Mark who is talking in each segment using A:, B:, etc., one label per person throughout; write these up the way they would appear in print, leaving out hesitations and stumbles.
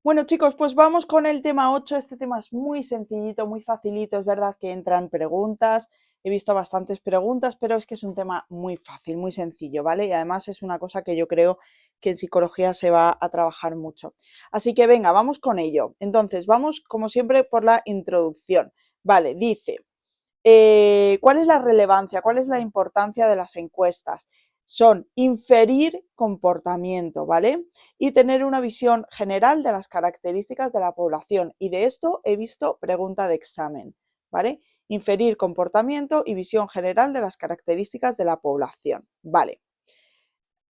A: Bueno, chicos, pues vamos con el tema 8. Este tema es muy sencillito, muy facilito. Es verdad que entran preguntas. He visto bastantes preguntas, pero es que es un tema muy fácil, muy sencillo, ¿vale? Y además es una cosa que yo creo que en psicología se va a trabajar mucho. Así que venga, vamos con ello. Entonces, vamos como siempre por la introducción. Vale, dice, ¿cuál es la relevancia? ¿Cuál es la importancia de las encuestas? Son inferir comportamiento, ¿vale? Y tener una visión general de las características de la población. Y de esto he visto pregunta de examen, ¿vale? Inferir comportamiento y visión general de las características de la población. Vale.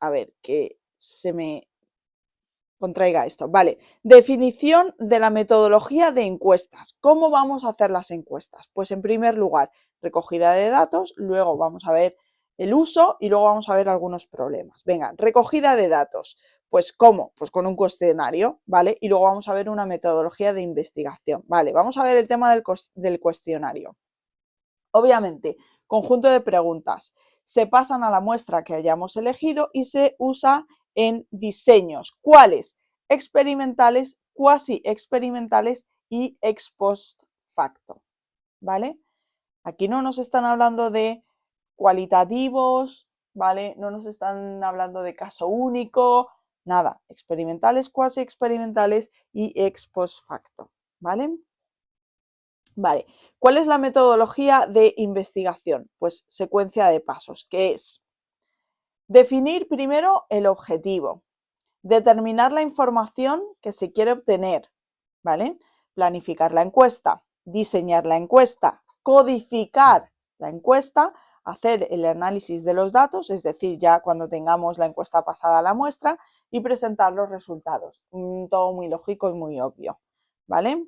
A: A ver, que se me contraiga esto. Vale, definición de la metodología de encuestas. ¿Cómo vamos a hacer las encuestas? Pues en primer lugar, recogida de datos, luego vamos a ver el uso y luego vamos a ver algunos problemas. Venga, recogida de datos. Pues ¿cómo? Pues con un cuestionario, ¿vale? Y luego vamos a ver una metodología de investigación. Vale, vamos a ver el tema del cuestionario. Obviamente, conjunto de preguntas. Se pasan a la muestra que hayamos elegido y se usa en diseños. ¿Cuáles? Experimentales, cuasi experimentales y ex post facto. ¿Vale? Aquí no nos están hablando de cualitativos, ¿vale? No nos están hablando de caso único, nada. Experimentales, cuasi experimentales y ex post facto. ¿Vale? Vale, ¿cuál es la metodología de investigación? Pues secuencia de pasos, que es definir primero el objetivo, determinar la información que se quiere obtener, ¿vale? Planificar la encuesta, diseñar la encuesta, codificar la encuesta, hacer el análisis de los datos, es decir, ya cuando tengamos la encuesta pasada a la muestra y presentar los resultados. Todo muy lógico y muy obvio, ¿vale?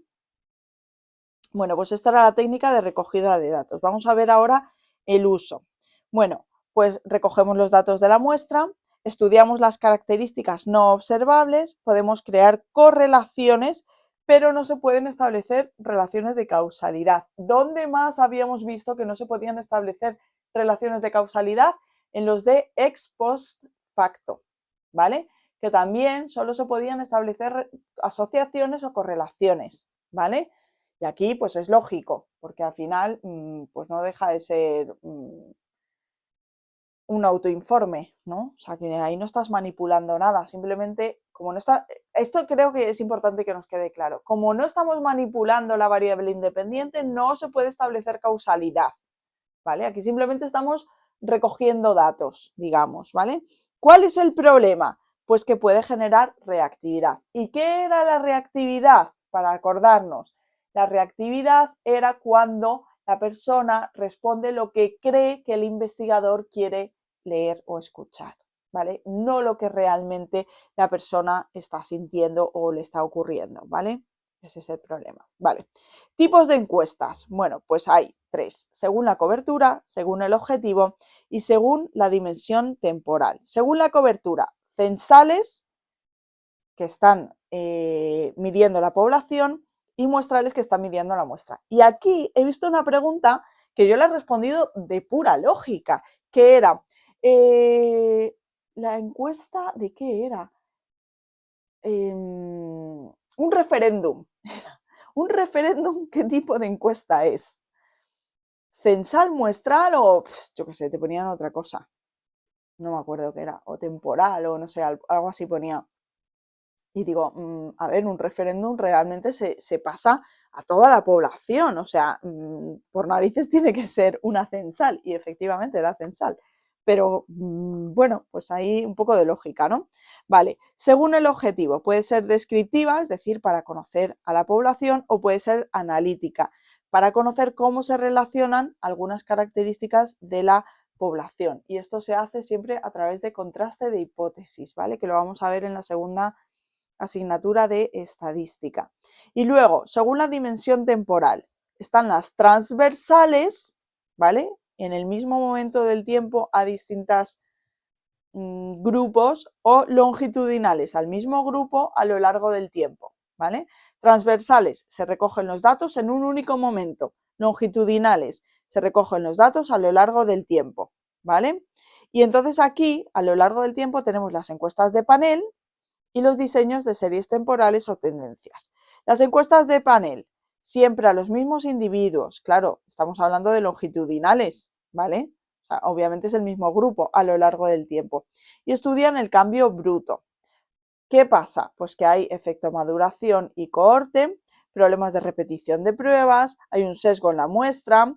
A: Bueno, pues esta era la técnica de recogida de datos. Vamos a ver ahora el uso. Bueno, pues recogemos los datos de la muestra, estudiamos las características no observables, podemos crear correlaciones, pero no se pueden establecer relaciones de causalidad. ¿Dónde más habíamos visto que no se podían establecer relaciones de causalidad? En los de ex post facto, ¿vale? Que también solo se podían establecer asociaciones o correlaciones, ¿vale? Y aquí pues es lógico, porque al final pues no deja de ser un autoinforme, ¿no? O sea, que ahí no estás manipulando nada, simplemente como no está, esto creo que es importante que nos quede claro, como no estamos manipulando la variable independiente, no se puede establecer causalidad, ¿vale? Aquí simplemente estamos recogiendo datos, digamos, ¿vale? ¿Cuál es el problema? Pues que puede generar reactividad. ¿Y qué era la reactividad? Para acordarnos, la reactividad era cuando la persona responde lo que cree que el investigador quiere leer o escuchar, ¿vale? No lo que realmente la persona está sintiendo o le está ocurriendo, ¿vale? Ese es el problema, ¿vale? Tipos de encuestas. Bueno, pues hay 3, según la cobertura, según el objetivo y según la dimensión temporal. Según la cobertura, censales, que están midiendo la población, y muestrales, que están midiendo la muestra. Y aquí he visto una pregunta que yo le he respondido de pura lógica, que era, la encuesta, ¿de qué era? Un referéndum. ¿Un referéndum qué tipo de encuesta es? ¿Censal, muestral o yo qué sé, te ponían otra cosa? No me acuerdo qué era, o temporal o no sé, algo así ponía. Y digo, a ver, un referéndum realmente se pasa a toda la población, o sea, por narices tiene que ser una censal, y efectivamente era censal. Pero bueno, pues ahí un poco de lógica, ¿no? Vale, según el objetivo, puede ser descriptiva, es decir, para conocer a la población, o puede ser analítica, para conocer cómo se relacionan algunas características de la población. Y esto se hace siempre a través de contraste de hipótesis, ¿vale? Que lo vamos a ver en la segunda asignatura de estadística. Y luego, según la dimensión temporal, están las transversales, ¿vale? En el mismo momento del tiempo a distintos grupos, o longitudinales al mismo grupo a lo largo del tiempo, ¿vale? Transversales, se recogen los datos en un único momento. Longitudinales, se recogen los datos a lo largo del tiempo, ¿vale? Y entonces aquí, a lo largo del tiempo, tenemos las encuestas de panel y los diseños de series temporales o tendencias. Las encuestas de panel, siempre a los mismos individuos, claro, estamos hablando de longitudinales, ¿vale? O sea, obviamente es el mismo grupo a lo largo del tiempo. Y estudian el cambio bruto. ¿Qué pasa? Pues que hay efecto maduración y cohorte, problemas de repetición de pruebas, hay un sesgo en la muestra,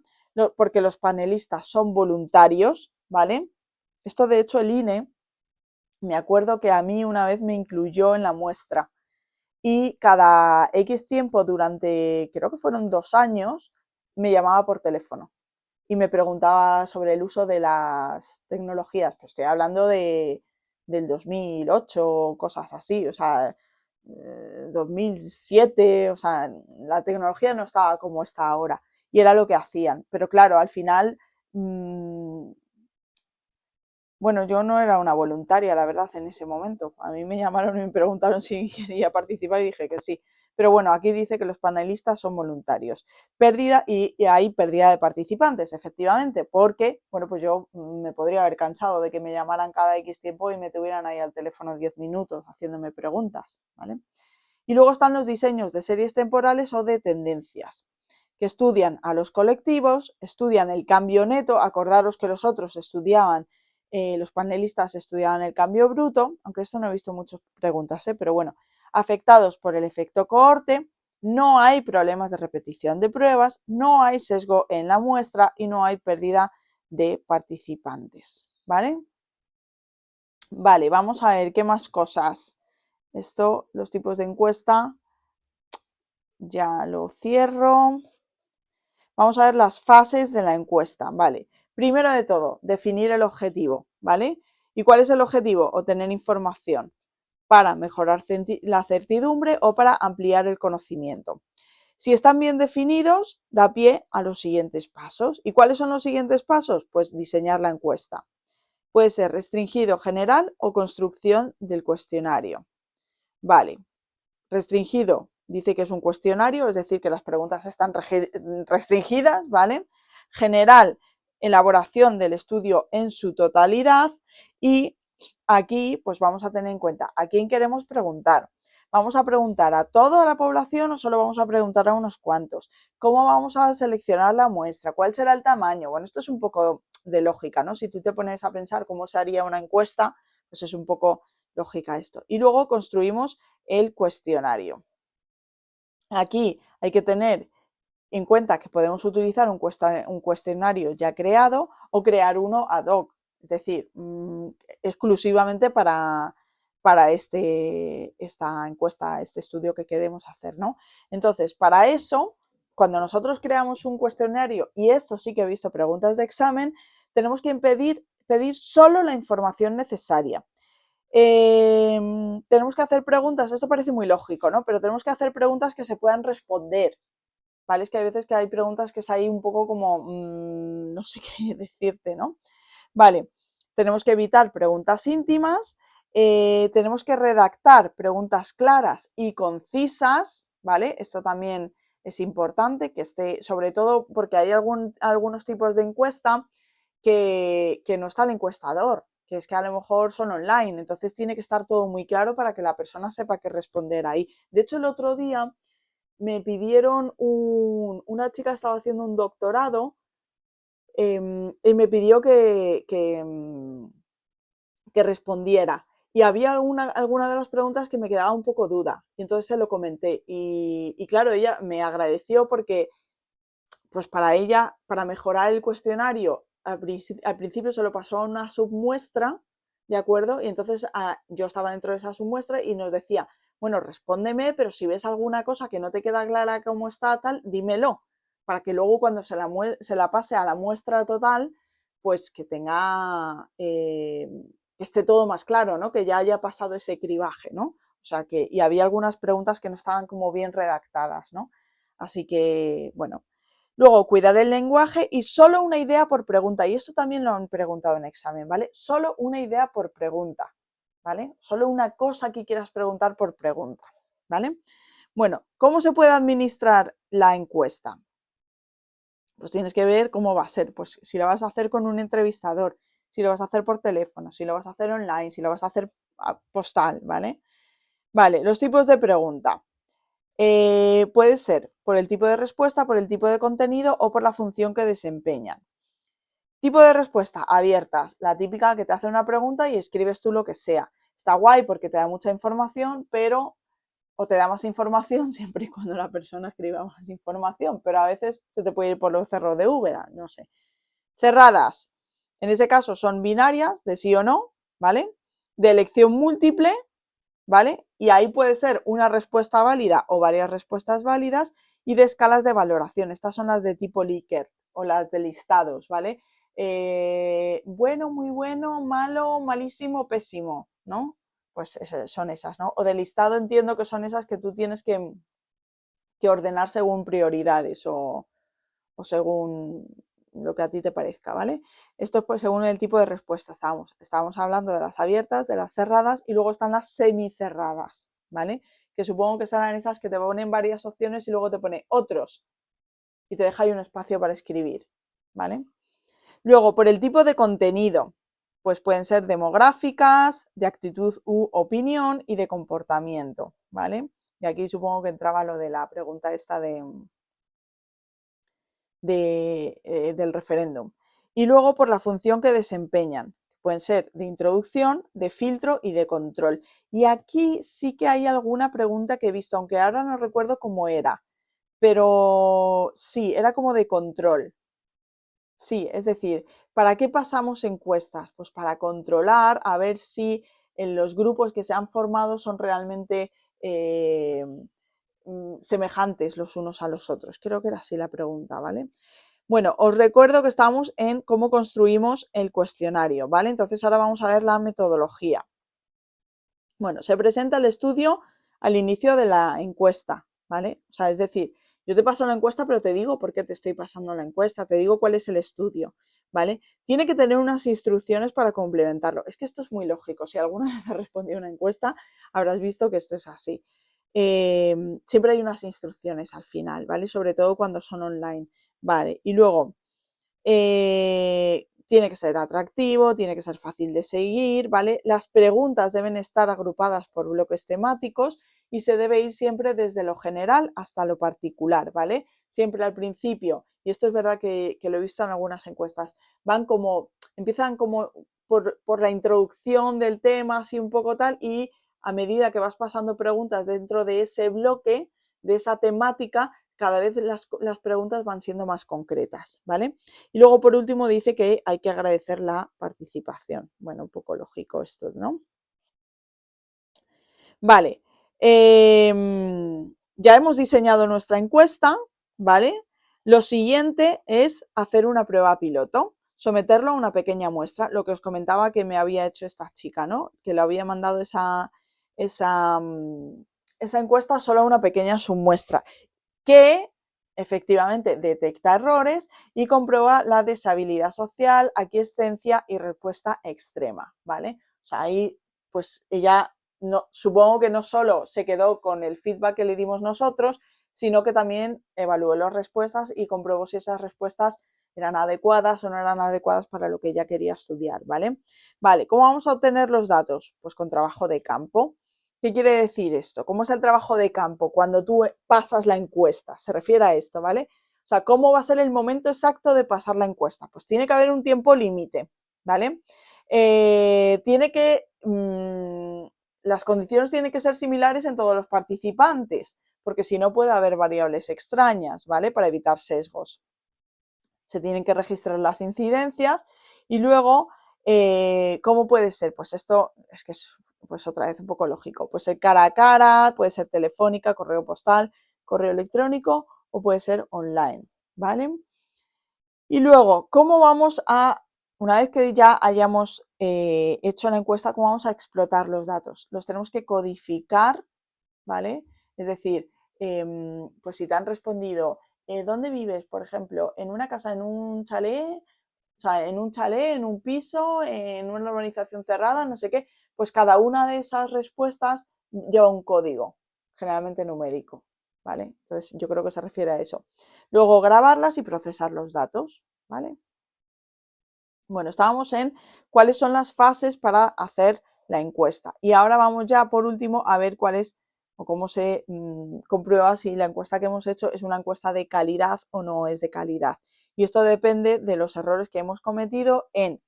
A: porque los panelistas son voluntarios, ¿vale? Esto de hecho el INE, me acuerdo que a mí una vez me incluyó en la muestra y cada X tiempo durante, creo que fueron 2 años, me llamaba por teléfono y me preguntaba sobre el uso de las tecnologías. Pues estoy hablando del 2008, cosas así, o sea, 2007, o sea, la tecnología no estaba como está ahora y era lo que hacían. Pero claro, al final, bueno, yo no era una voluntaria, la verdad, en ese momento. A mí me llamaron y me preguntaron si quería participar y dije que sí. Pero bueno, aquí dice que los panelistas son voluntarios. Pérdida, y hay pérdida de participantes, efectivamente, porque, bueno, pues yo me podría haber cansado de que me llamaran cada X tiempo y me tuvieran ahí al teléfono 10 minutos haciéndome preguntas, ¿vale? Y luego están los diseños de series temporales o de tendencias, que estudian a los colectivos, estudian el cambio neto. Acordaros que los otros estudiaban, los panelistas estudiaban el cambio bruto, aunque esto no he visto muchas preguntas, pero bueno, afectados por el efecto cohorte, no hay problemas de repetición de pruebas, no hay sesgo en la muestra y no hay pérdida de participantes, ¿vale? Vale, vamos a ver qué más cosas. Esto, los tipos de encuesta, ya lo cierro. Vamos a ver las fases de la encuesta, ¿vale? Primero de todo, definir el objetivo, ¿vale? ¿Y cuál es el objetivo? Obtener información para mejorar la certidumbre o para ampliar el conocimiento. Si están bien definidos, da pie a los siguientes pasos. ¿Y cuáles son los siguientes pasos? Pues diseñar la encuesta. Puede ser restringido, general o construcción del cuestionario. Vale, restringido dice que es un cuestionario, es decir, que las preguntas están restringidas, ¿vale? General, elaboración del estudio en su totalidad y aquí pues vamos a tener en cuenta a quién queremos preguntar. ¿Vamos a preguntar a toda la población o solo vamos a preguntar a unos cuantos? ¿Cómo vamos a seleccionar la muestra? ¿Cuál será el tamaño? Bueno, esto es un poco de lógica, ¿no? Si tú te pones a pensar cómo se haría una encuesta, pues es un poco lógica esto. Y luego construimos el cuestionario. Aquí hay que tener en cuenta que podemos utilizar un cuestionario ya creado o crear uno ad hoc, es decir, exclusivamente para esta encuesta, este estudio que queremos hacer, ¿no? Entonces, para eso, cuando nosotros creamos un cuestionario, y esto sí que he visto preguntas de examen, tenemos que pedir solo la información necesaria. Tenemos que hacer preguntas, esto parece muy lógico, ¿no? Pero tenemos que hacer preguntas que se puedan responder, ¿vale? Es que hay veces que hay preguntas que es ahí un poco como, no sé qué decirte, ¿no? Vale, tenemos que evitar preguntas íntimas, tenemos que redactar preguntas claras y concisas, ¿vale? Esto también es importante que esté, sobre todo porque hay algunos tipos de encuesta que no está el encuestador, que es que a lo mejor son online, entonces tiene que estar todo muy claro para que la persona sepa qué responder ahí. De hecho, el otro día me pidieron una chica estaba haciendo un doctorado y me pidió que respondiera. Y había alguna de las preguntas que me quedaba un poco duda. Y entonces se lo comenté. Y claro, ella me agradeció porque, pues para ella, para mejorar el cuestionario, al principio se lo pasó a una submuestra, ¿de acuerdo? Y entonces yo estaba dentro de esa submuestra y nos decía, bueno, respóndeme, pero si ves alguna cosa que no te queda clara cómo está, tal, dímelo, para que luego cuando se la pase a la muestra total, pues que tenga, que esté todo más claro, ¿no? Que ya haya pasado ese cribaje, ¿no? O sea que, y había algunas preguntas que no estaban como bien redactadas, ¿no? Así que, bueno. Luego, cuidar el lenguaje y solo una idea por pregunta. Y esto también lo han preguntado en examen, ¿vale? Solo una idea por pregunta, ¿vale? Solo una cosa que quieras preguntar por pregunta, ¿vale? Bueno, ¿cómo se puede administrar la encuesta? Pues tienes que ver cómo va a ser. Pues si la vas a hacer con un entrevistador, si lo vas a hacer por teléfono, si lo vas a hacer online, si lo vas a hacer postal, ¿vale? Vale, los tipos de pregunta. Puede ser por el tipo de respuesta, por el tipo de contenido o por la función que desempeñan. Tipo de respuesta, abiertas, la típica que te hace una pregunta y escribes tú lo que sea. Está guay porque te da mucha información, pero o te da más información siempre y cuando la persona escriba más información, pero a veces se te puede ir por los cerros de Úbeda, no sé. Cerradas, en ese caso son binarias, de sí o no, ¿vale? De elección múltiple, ¿vale? Y ahí puede ser una respuesta válida o varias respuestas válidas, y de escalas de valoración. Estas son las de tipo Likert o las de listados, ¿vale? Bueno, muy bueno, malo, malísimo, pésimo, ¿no? Pues son esas, ¿no? O de listado entiendo que son esas que tú tienes que ordenar según prioridades o según lo que a ti te parezca, ¿vale? Esto es pues según el tipo de respuesta estamos hablando de las abiertas, de las cerradas y luego están las semicerradas, ¿vale? Que supongo que serán esas que te ponen varias opciones y luego te pone otros y te deja ahí un espacio para escribir, ¿vale? Luego, por el tipo de contenido, pues pueden ser demográficas, de actitud u opinión y de comportamiento, ¿vale? Y aquí supongo que entraba lo de la pregunta esta del referéndum. Y luego por la función que desempeñan. Pueden ser de introducción, de filtro y de control. Y aquí sí que hay alguna pregunta que he visto, aunque ahora no recuerdo cómo era, pero sí, era como de control. Sí, es decir, ¿para qué pasamos encuestas? Pues para controlar, a ver si en los grupos que se han formado son realmente semejantes los unos a los otros. Creo que era así la pregunta, ¿vale? Bueno, os recuerdo que estamos en cómo construimos el cuestionario, ¿vale? Entonces ahora vamos a ver la metodología. Bueno, se presenta el estudio al inicio de la encuesta, ¿vale? O sea, es decir, yo te paso la encuesta, pero te digo por qué te estoy pasando la encuesta, te digo cuál es el estudio, ¿vale? Tiene que tener unas instrucciones para complementarlo. Es que esto es muy lógico. Si alguna vez has respondido una encuesta, habrás visto que esto es así. Siempre hay unas instrucciones al final, ¿vale? Sobre todo cuando son online, ¿vale? Y luego, tiene que ser atractivo, tiene que ser fácil de seguir, ¿vale? Las preguntas deben estar agrupadas por bloques temáticos y se debe ir siempre desde lo general hasta lo particular, ¿vale? Siempre al principio, y esto es verdad que lo he visto en algunas encuestas, empiezan como por la introducción del tema, así un poco tal, y a medida que vas pasando preguntas dentro de ese bloque, de esa temática, cada vez las preguntas van siendo más concretas, ¿vale? Y luego, por último, dice que hay que agradecer la participación. Bueno, un poco lógico esto, ¿no? Vale. Ya hemos diseñado nuestra encuesta, ¿vale? Lo siguiente es hacer una prueba piloto, someterlo a una pequeña muestra, lo que os comentaba que me había hecho esta chica, ¿no? Que le había mandado esa encuesta solo a una pequeña submuestra, que efectivamente detecta errores y comprueba la deshabilidad social, aquiescencia y respuesta extrema, ¿vale? O sea, ahí pues ella no, supongo que no solo se quedó con el feedback que le dimos nosotros, sino que también evaluó las respuestas y comprobó si esas respuestas eran adecuadas o no eran adecuadas para lo que ella quería estudiar, ¿vale? Vale, ¿cómo vamos a obtener los datos? Pues con trabajo de campo. ¿Qué quiere decir esto? ¿Cómo es el trabajo de campo cuando tú pasas la encuesta? Se refiere a esto, ¿vale? O sea, ¿cómo va a ser el momento exacto de pasar la encuesta? Pues tiene que haber un tiempo límite, ¿vale? Tiene que, las condiciones tienen que ser similares en todos los participantes, porque si no puede haber variables extrañas, ¿vale? Para evitar sesgos. Se tienen que registrar las incidencias y luego, ¿cómo puede ser? Pues esto es que es pues otra vez un poco lógico. Puede ser cara a cara, puede ser telefónica, correo postal, correo electrónico o puede ser online, ¿vale? Y luego, ¿cómo vamos a, una vez que ya hayamos hecho la encuesta, cómo vamos a explotar los datos? Los tenemos que codificar, ¿vale? Es decir, pues si te han respondido, ¿dónde vives? Por ejemplo, en una casa, en un chalet, o sea, en un chalet, en un piso, en una urbanización cerrada, no sé qué, pues cada una de esas respuestas lleva un código, generalmente numérico, ¿vale? Entonces yo creo que se refiere a eso. Luego grabarlas y procesar los datos, ¿vale? Bueno, estábamos en cuáles son las fases para hacer la encuesta. Y ahora vamos ya por último a ver cuál es o cómo se comprueba si la encuesta que hemos hecho es una encuesta de calidad o no es de calidad. Y esto depende de los errores que hemos cometido en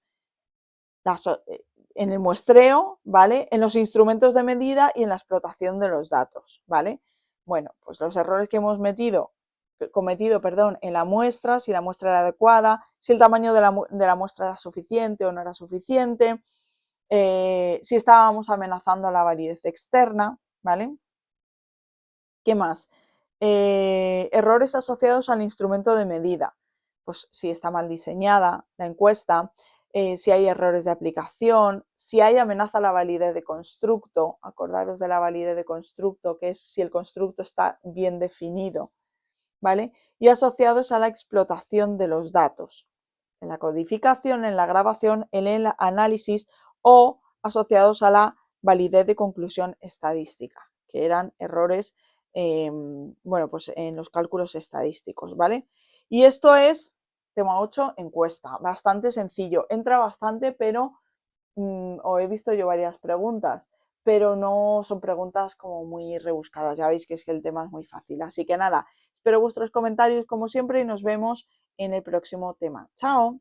A: el muestreo, ¿vale? En los instrumentos de medida y en la explotación de los datos, ¿vale? Bueno, pues los errores que hemos cometido, perdón, en la muestra, si la muestra era adecuada, si el tamaño de la muestra era suficiente o no era suficiente, si estábamos amenazando a la validez externa, ¿vale? ¿Qué más? Errores asociados al instrumento de medida. Pues si está mal diseñada la encuesta, si hay errores de aplicación, si hay amenaza a la validez de constructo, acordaros de la validez de constructo, que es si el constructo está bien definido, ¿vale? Y asociados a la explotación de los datos, en la codificación, en la grabación, en el análisis o asociados a la validez de conclusión estadística, que eran errores bueno, pues en los cálculos estadísticos, ¿vale? Y esto es tema 8, encuesta, bastante sencillo, entra bastante, pero o he visto yo varias preguntas, pero no son preguntas como muy rebuscadas, ya veis que es que el tema es muy fácil, así que nada, espero vuestros comentarios como siempre y nos vemos en el próximo tema. ¡Chao!